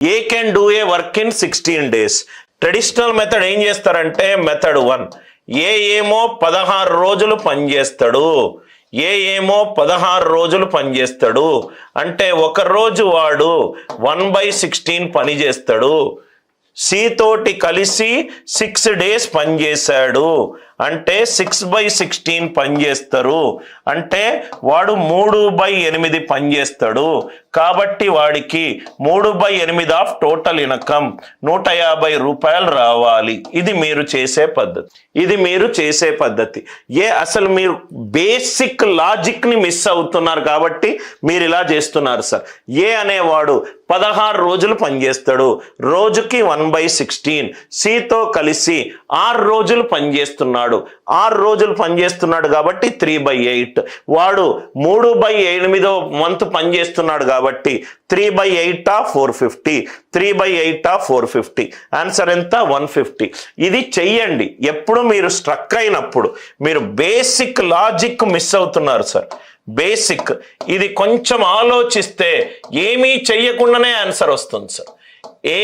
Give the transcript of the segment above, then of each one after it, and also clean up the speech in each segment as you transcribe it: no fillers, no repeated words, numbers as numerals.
A can do a work in 16 days. Traditional method ఏం చేస్తారంటే method 1, ఏ ఏమో 16 రోజులు పనిచేస్తాడు, ఏమో 16 రోజులు పనిచేస్తాడు అంటే ఒక రోజు వాడు 1/16 పని చేస్తాడు. సి తోటి కలిసి 6 days పనిచేశాడు అంటే 6/16 పనిచేస్తారు అంటే వాడు 3/8 పనిచేస్తాడు. కాబట్టి వాడికి 3/8 ఆఫ్ టోటల్ ఇన్కమ్ 150 రూపాయలు రావాలి. ఇది మీరు చేసే పద్ధతి. అసలు మీరు బేసిక్ లాజిక్ ని మిస్ అవుతున్నారు కాబట్టి మీరు ఇలా చేస్తున్నారు సార్. అనేవాడు 16 రోజులు పనిచేస్తాడు, రోజుకి 1/16. సితో కలిసి 6 రోజులు పనిచేస్తున్నాడు, 6 రోజులు పనిచేస్తున్నాడు కాబట్టి 3/8. వాడు 3/8వ మంత్ పనిచేస్తున్నాడు కాబట్టి 3/8 ఆఫ్ 450, 3/8 ఆఫ్ 450. ఆన్సర్ ఎంత? 150. ఇది చెయ్యండి. ఎప్పుడు మీరు స్ట్రక్ అయినప్పుడు మీరు బేసిక్ లాజిక్ మిస్ అవుతున్నారు సార్. బేసిక్ ఇది కొంచెం ఆలోచిస్తే ఏమీ చెయ్యకుండానే ఆన్సర్ వస్తుంది సార్.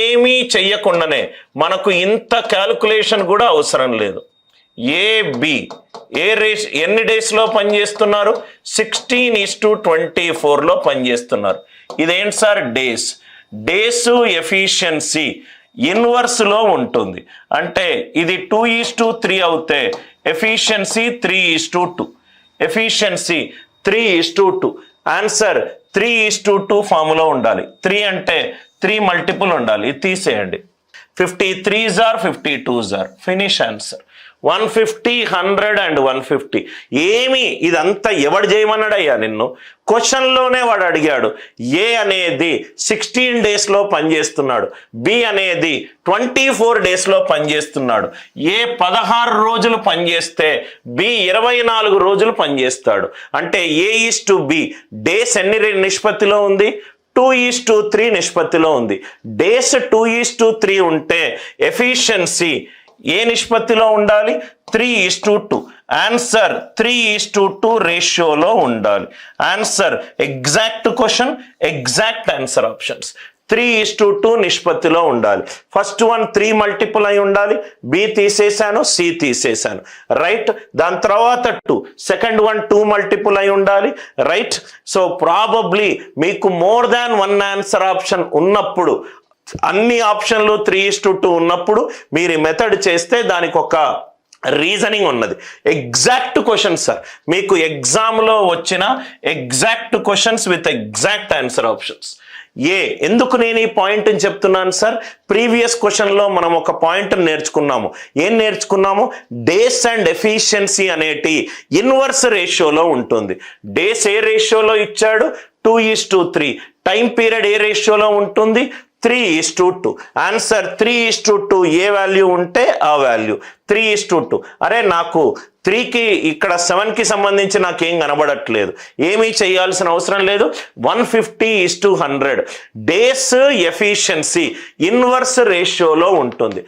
ఏమీ చెయ్యకుండానే మనకు ఇంత క్యాల్కులేషన్ కూడా అవసరం లేదు. ఎన్ని డేస్లో పనిచేస్తున్నారు? 16:24లో పనిచేస్తున్నారు. ఇదేంటి సార్? డేస్ ఎఫిషియన్సీ ఇన్వర్స్లో ఉంటుంది. అంటే ఇది 2:3 అవుతే ఎఫిషియన్సీ 3:2. ఎఫిషియన్సీ 3:2. ఆన్సర్ 3:2 ఫార్ములా ఉండాలి. 3 అంటే 3 మల్టిపుల్ ఉండాలి. ఇది తీసేయండి. 53s are 52s are. Finish answer. 150, 100 and 150. ఏమి ఇదంతా ఎవడు చేయమన్నాడయ్యా నిన్ను? క్వశ్చన్లోనే వాడు అడిగాడు. ఏ అనేది 16 daysలో పనిచేస్తున్నాడు, బి అనేది 24 daysలో పనిచేస్తున్నాడు. 16 రోజులు పనిచేస్తే బి 24 రోజులు పనిచేస్తాడు. అంటే A:B డేస్ ఎన్ని నిష్పత్తిలో ఉంది? 2:3 నిష్పత్తిలో ఉంది. డేస్ 2:3 ఉంటే ఎఫిషియన్సీ ఏ నిష్పత్తిలో ఉండాలి? 3:2. ఆన్సర్ 3:2 రేషియోలో ఉండాలి. Answer exact question, exact answer options. 3:2 నిష్పత్తిలో ఉండాలి. ఫస్ట్ వన్ 3 మల్టిపుల్ అయి ఉండాలి, బి తీసేశాను, సి తీసేశాను, రైట్. దాని తర్వాత 2, సెకండ్ వన్ 2 మల్టిపుల్ అయి ఉండాలి, రైట్. సో ప్రాబబ్లీ మీకు మోర్ దాన్ 1 ఆన్సర్ ఆప్షన్ ఉన్నప్పుడు, అన్ని ఆప్షన్లు 3:2 ఉన్నప్పుడు మీరు ఈ మెథడ్ చేస్తే దానికి ఒక రీజనింగ్ ఉన్నది. Exact question sir. మీకు ఎగ్జామ్లో వచ్చిన exact questions with exact answer options. ఎందుకు నేను ఈ పాయింట్ అని చెప్తున్నాను సార్? ప్రీవియస్ క్వశ్చన్లో మనం ఒక పాయింట్ నేర్చుకున్నాము. ఏం నేర్చుకున్నాము? డేస్ అండ్ ఎఫిషియన్సీ అనేటి ఇన్వర్స్ రేషియోలో ఉంటుంది. డేస్ ఏ రేషియోలో ఇచ్చాడు? 2:3. టైం పీరియడ్ ఏ రేషియోలో ఉంటుంది? 3:2. ఆన్సర్ 3:2. ఏ వాల్యూ ఉంటే ఆ వాల్యూ 3:2. అరే నాకు 3కి ఇక్కడ 7కి సంబంధించి నాకేం కనబడట్లేదు. ఏమీ చేయాల్సిన అవసరం లేదు. 150:100 డేస్ ఎఫిషియన్సీ ఇన్వర్స్ రేషియోలో ఉంటుంది.